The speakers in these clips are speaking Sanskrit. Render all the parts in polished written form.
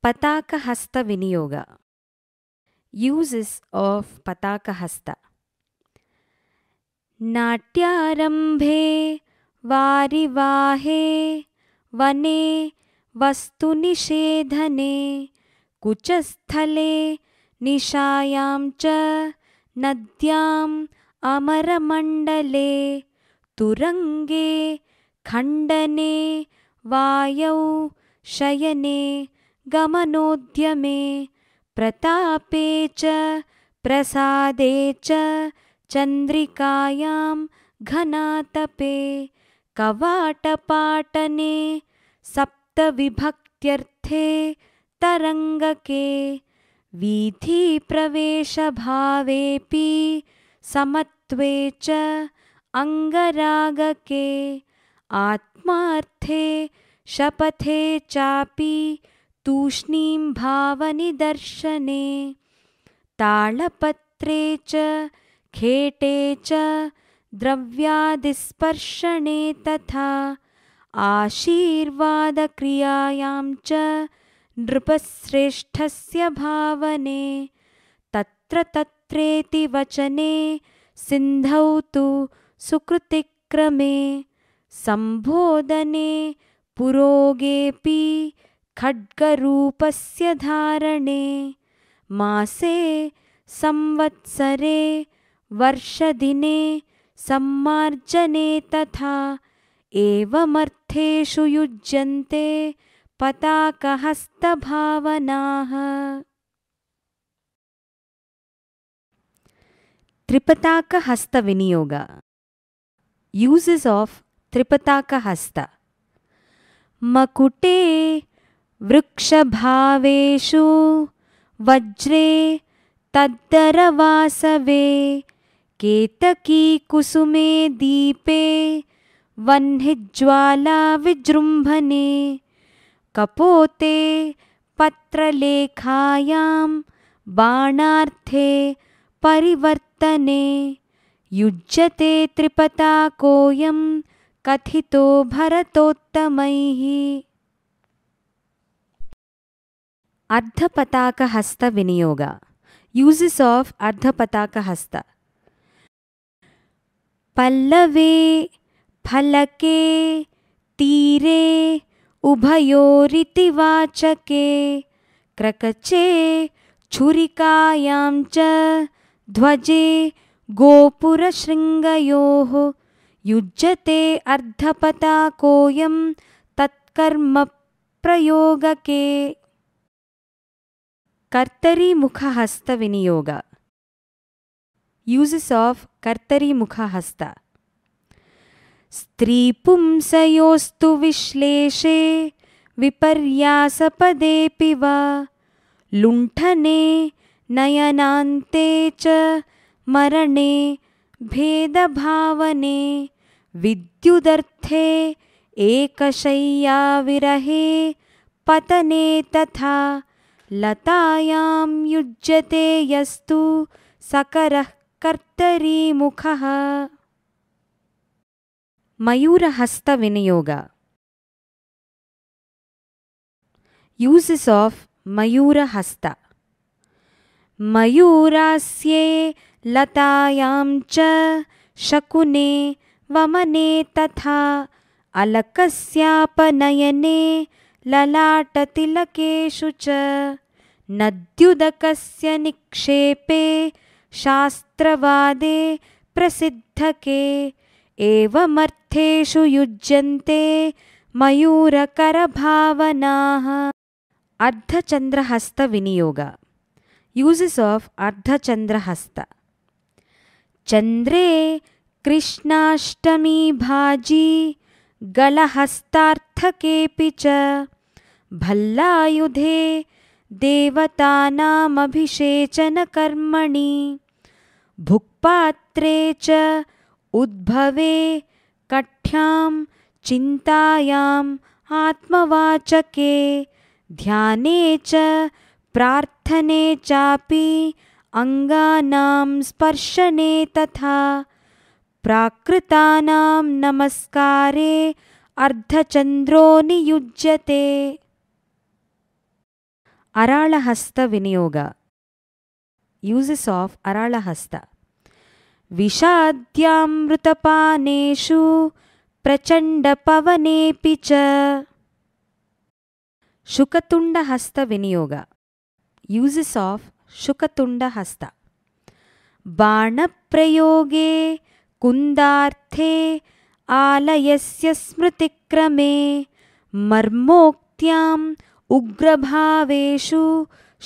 Patakahasta-vinyoga. Uses of Patakahasta. Natyarambhe varivahe vane vastuniषेधने कुचस्थले निशायां च नद्याम् अमरमण्डले तुरंगे खण्डने वायौ शयने गमनोद्यमे प्रतापे च प्रसादे च चन्द्रिकायां घनातपे कवाटपाटने सप्तविभक्त्यर्थे तरङ्गके वीथिप्रवेशभावेऽपि समत्वे च अङ्गरागके आत्मार्थे शपथे चापि तूष्णीं भावनिदर्शने तालपत्रे च खेटे च द्रव्यादिस्पर्शने तथा आशीर्वादक्रियायां च नृपश्रेष्ठस्य भावने तत्र तत्रेति वचने सिन्धौ तु सुकृतिक्रमे सम्बोधने पुरोगेऽपि खड्गरूपस्य धारणे मासे संवत्सरे वर्षदिने सम्मार्जने तथा एवमर्थेषु युज्यन्ते पताकहस्तभावनाः। त्रिपताकहस्तविनियोगा. Uses of त्रिपताकहस्त. मकुटे वृक्षभावेषु वज्रे तद्धरवासवे केतकी कुसुमे दीपे वह्निज्वाला विजृम्भणे कपोते पत्रलेखायां बाणार्थे परिवर्तने युज्यते त्रिपताकोऽयं कथितो भरतोत्तमैः। अर्धपताकहस्तविनियोगा. Uses of अर्धपताकहस्त. पल्लवे फलके तीरे उभयोरिति वाचके क्रकचे छुरिकायां च ध्वजे गोपुरशृङ्गयोः युज्यते अर्धपताकोऽयं तत्कर्म प्रयोगके। कर्तरीमुखहस्तविनियोगा. Uses of कर्तरीमुखहस्त. स्त्रीपुंसयोस्तु विश्लेषे विपर्यासपदेऽपि वा लुण्ठने नयनान्ते च मरणे भेदभावने विद्युदर्थे एकशय्याविरहे पतने तथा लतायां युज्यते यस्तु सकरः कर्तरीमुखः। मयूरहस्तविनियोगा. Uses of मयूरहस्त. मयूरास्ये लतायां च शकुने वमने तथा अलकस्यापनयने ललाटतिलकेषु च नद्युदकस्य निक्षेपे शास्त्रवादे प्रसिद्धके एवमर्थेषु युज्यन्ते मयूरकरभावनाः। अर्धचन्द्रहस्तविनियोगा. Uses of अर्धचन्द्रहस्त. चन्द्रे कृष्णाष्टमी भाजी गलहस्तार्थकेऽपि च भल्लायुधे देवतानामभिषेचनकर्मणि भुक्पात्रे च उद्भवे कठ्यां चिन्तायाम् आत्मवाचके ध्याने च प्रार्थने चापि अङ्गानां स्पर्शने तथा प्राकृतानां नमस्कारे अर्धचन्द्रो नियुज्यते। अराळहस्तविनियोग यूसेस् आफ् अराळहस्त विषाद्यामृतपानेषु प्रचण्डपवनेऽपि च शुकतुण्डहस्तविनियोग यूसेस् आफ् शुकतुण्डहस्त बाणप्रयोगे कुन्दार्थे आलयस्य स्मृतिक्रमे मर्मोक्त्याम् उग्रभावेषु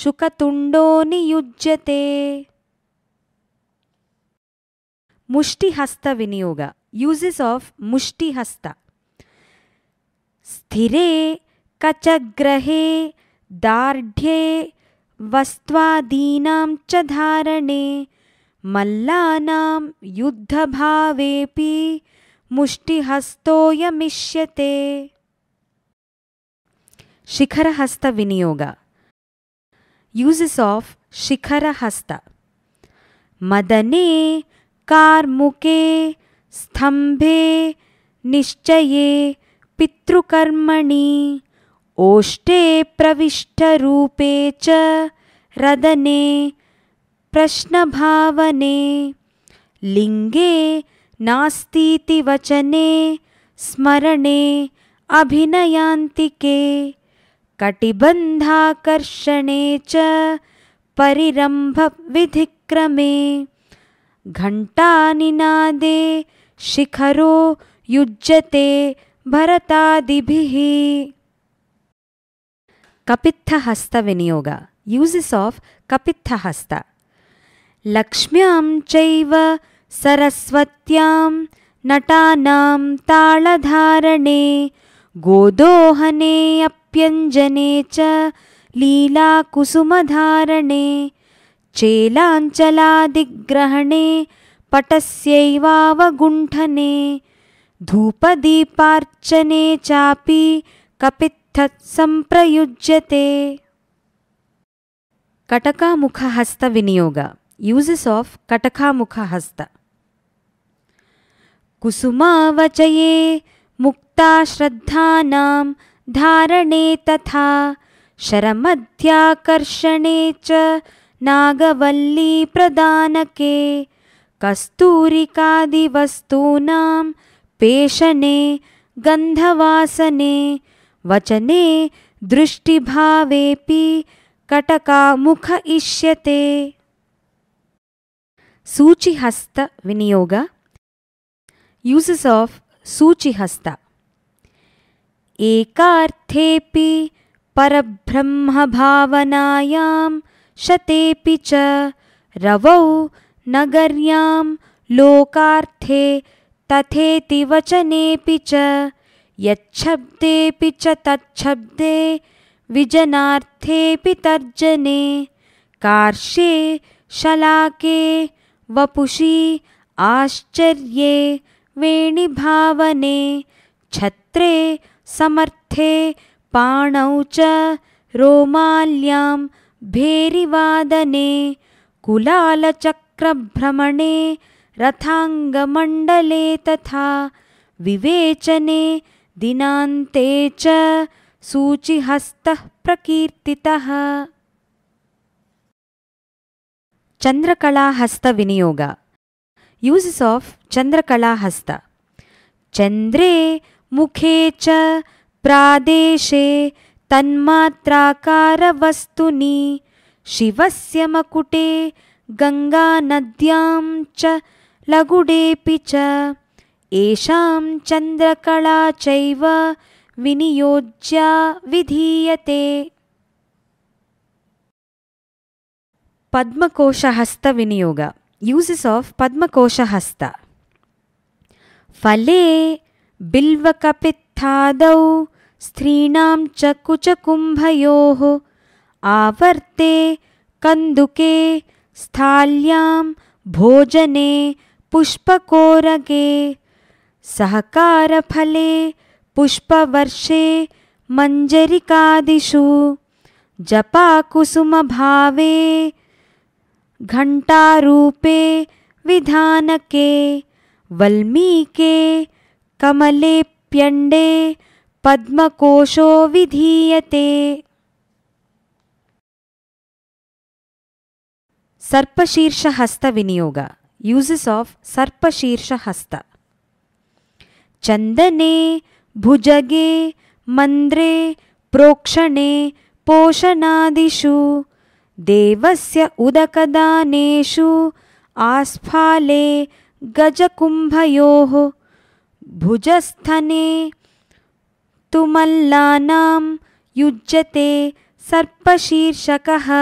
शुकतुण्डो नियुज्यते मुष्टिहस्तविनियोग यूसेस् आफ् मुष्टिहस्त स्थिरे कचग्रहे दार्ढ्ये वस्त्वादीनां च धारणे मल्लानां युद्धभावेऽपि मुष्टिहस्तोऽयमिष्यते शिखरहस्तविनियोग यूसेस् आफ् शिखरहस्त मदने कार्मुके स्तम्भे निश्चये पितृकर्मणि ओष्टे प्रविष्टरूपे च रदने प्रश्नभावने लिङ्गे नास्तीति वचने स्मरणे अभिनयान्तिके कटिबन्धाकर्षणे च परिरम्भविधिक्रमे घण्टानिनादे शिखरो युज्यते भरतादिभिः कपित्थहस्तविनियोग यूसेस् आफ् कपित्थहस्त लक्ष्म्यां चैव सरस्वत्यां नटानां ताळधारणे गोदोहने अप्यञ्जने च लीलाकुसुमधारणे चेलाञ्चलादिग्रहणे पटस्यैवावगुण्ठने धूपदीपार्चने चापि कपित्थः सम्प्रयुज्यते कटकामुखहस्तविनियोग यूसेस् आफ् कटकामुखहस्त कुसुमावचये मुक्ताश्रद्धानां धारणे तथा शरमध्याकर्षणे च नागवल्लीप्रदानके कस्तूरिकादिवस्तूनां पेषणे गन्धवासने वचने दृष्टिभावेऽपि कटकामुख इष्यते सूचिहस्तविनियोग यूसेस् आफ् सूचिहस्त एकार्थेऽपि परब्रह्मभावनायां शतेऽपि च रवौ नगर्यां लोकार्थे तथेति वचनेऽपि च यच्छब्देऽपि च तच्छब्दे विजनार्थेऽपि तर्जने कार्ष्ये शलाके वपुषि आश्चर्ये वेणिभावने छत्रे समर्थे पाणौ च रोमाल्यां भेरिवादने कुलालचक्रभ्रमणे रथाङ्गमण्डले तथा विवेचने दिनान्ते च सूचिहस्तः प्रकीर्तितः चन्द्रकलाहस्तविनियोग यूसेस् आफ् चन्द्रकलाहस्त चन्द्रे मुखे च प्रादेशे तन्मात्राकारवस्तुनि शिवस्य मकुटे गङ्गानद्यां च लगुडेऽपि च एषां चन्द्रकला चैव विनियोज्या विधीयते पद्मकोशहस्तविनियोग यूसेस् आफ् पद्मकोशहस्त फले बिल्वकपित्थादौ स्त्रीणां च कुचकुम्भयोः आवर्ते कन्दुके स्थाल्यां भोजने पुष्पकोरगे सहकारफले पुष्पवर्षे मञ्जरिकादिषु जपाकुसुमभावे घण्टारूपे विधानके वल्मीके कमलेऽप्यण्डे पद्मकोशो विधीयते सर्पशीर्षहस्तविनियोग यूसेस् आफ् सर्पशीर्षहस्त चन्दने भुजगे मन्द्रे प्रोक्षणे पोषणादिषु देवस्य उदकदानेषु आस्फाले गजकुम्भयोः भुजस्थने तु मल्लानां युज्यते सर्पशीर्षकः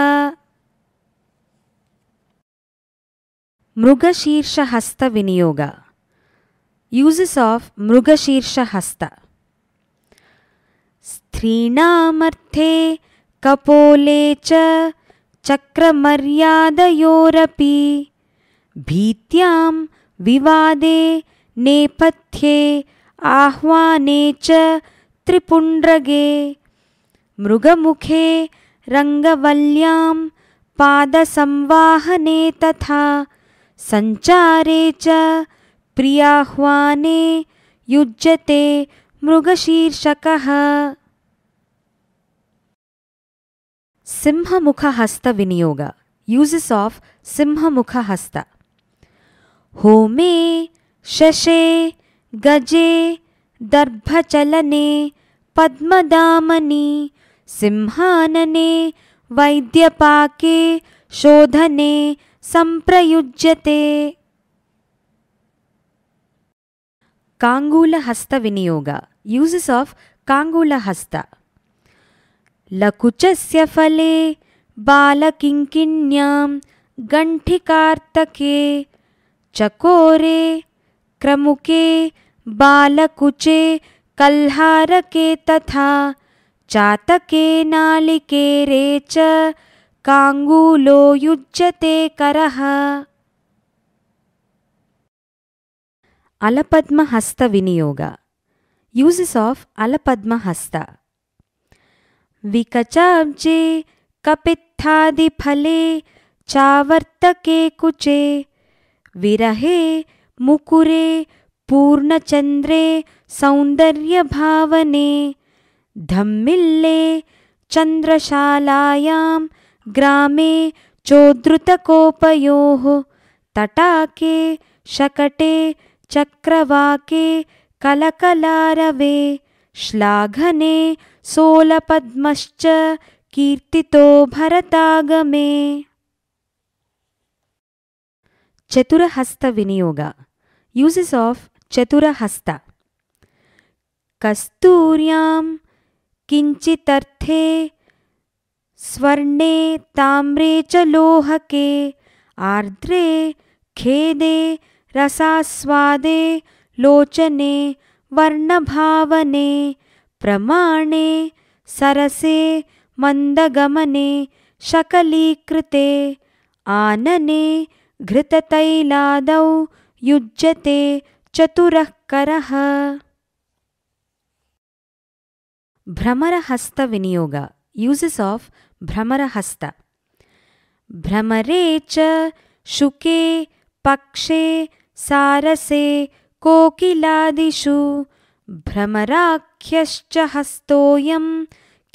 मृगशीर्षहस्तविनियोग यूसेस् आफ् मृगशीर्षहस्त स्त्रीणामर्थे कपोले च चक्रमर्यादयोरपि भीत्यां विवादे नेपथ्ये आह्वाने च त्रिपुण्ड्रगे मृगमुखे रङ्गवल्ल्यां पादसंवाहने तथा सञ्चारे च प्रियाह्वाने युज्यते मृगशीर्षकः सिंहमुखहस्तविनियोग यूसेस् आफ् सिंहमुखहस्त होमे शशे गजे दर्भचलने पद्मदामनि सिंहानने वैद्यपाके शोधने संप्रयुज्यते काङ्गूलहस्तविनियोग यूसेस् आफ् काङ्गूलहस्त लकुचस्य फले बालकिङ्किण्यां गण्ठिकार्तके चकोरे क्रमुके बालकुचे कल्हारके तथा चातके नालिकेरे च काङ्गूलो युज्यते करः अलपद्महस्तविनियोग यूसेस् आफ् अलपद्महस्त विकचाब्जे कपित्थादिफले चावर्तके कुचे विरहे मुकुरे पूर्णचन्द्रे सौन्दर्यभावने धम्मिल्ले चन्द्रशालायां ग्रामे चोद्धृतकोपयोः तटाके शकटे चक्रवाके कलकलारवे श्लाघने सोलपद्मश्च कीर्तितो भरतागमे चतुरहस्तविनियोग यूसेस् आफ् चतुरहस्त कस्तूर्यां किञ्चिदर्थे स्वर्णे ताम्रे च लोहके आर्द्रे खेदे रसास्वादे लोचने वर्णभावने प्रमाणे सरसे मन्दगमने शकलीकृते आनने घृततैलादौ युज्यते चतुरः करः भ्रमरहस्तविनियोग यूसेस् आफ् भ्रमरहस्त भ्रमरे च शुके पक्षे सारसे कोकिलादिषु भ्रमराख्यश्च हस्तोऽयं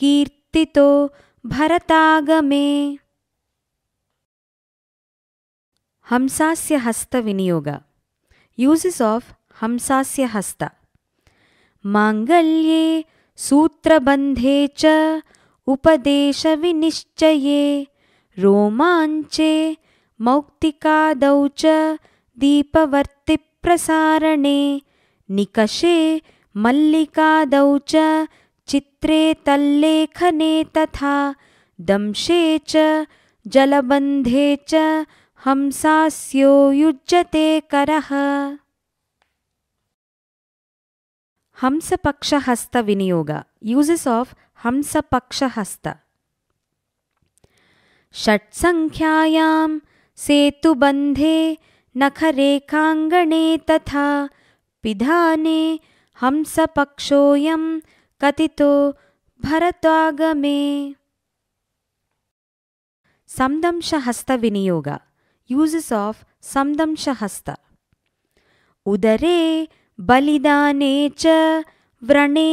कीर्तितो भरतागमे हंसास्य हस्तविनियोग यूसेस् आफ् हंसास्य हस्त माङ्गल्ये सूत्रबन्धे च उपदेशविनिश्चये रोमाञ्चे मौक्तिकादौ च दीपवर्तिप्रसारणे निकषे मल्लिकादौ च चित्रे तल्लेखने तथा दंशे च जलबन्धे च हंसास्यो युज्यते करः हंसपक्षहस्तविनियोग यूसेस् आफ् हंसपक्षहस्त षट्सङ्ख्यायां सेतुबन्धे नखरेखाङ्गणे तथा पिधाने हंसपक्षोऽयं कथितो भरतागमे संदंशहस्तविनियोग यूसेस् आफ् संदंशहस्त उदरे बलिदाने च व्रणे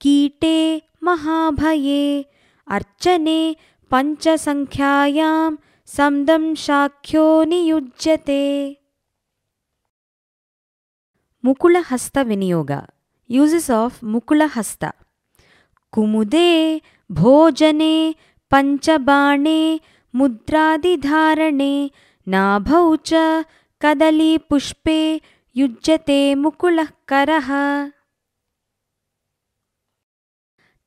कीटे महाभये अर्चने पञ्चसङ्ख्यायां संदंशाख्यो नियुज्यते. मुकुलहस्तविनियोग. Uses of मुकुलहस्त. कुमुदे भोजने पञ्चबाणे मुद्रादिधारणे नाभौ च कदलीपुष्पे युज्यते मुकुलः करः.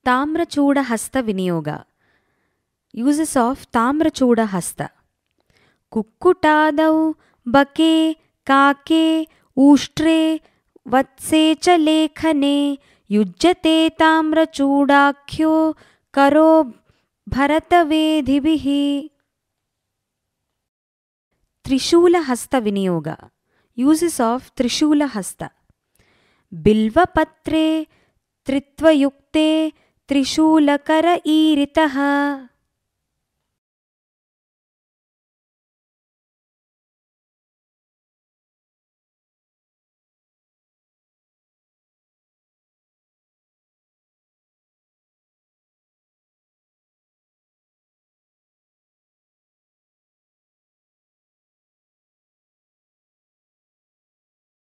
ताम्रचूडहस्तविनियोग. Uses of ताम्रचूडहस्त. कुक्कुटादौ बके काके ऊष्ट्रे वत्से च लेखने युज्यते ताम्रचूडाख्यो करो भरतवेदिभिः. त्रिशूलहस्तविनियोग. Uses of त्रिशूलहस्त. बिल्वपत्रे त्रित्वयुक्ते त्रिशूलकर ईरितः.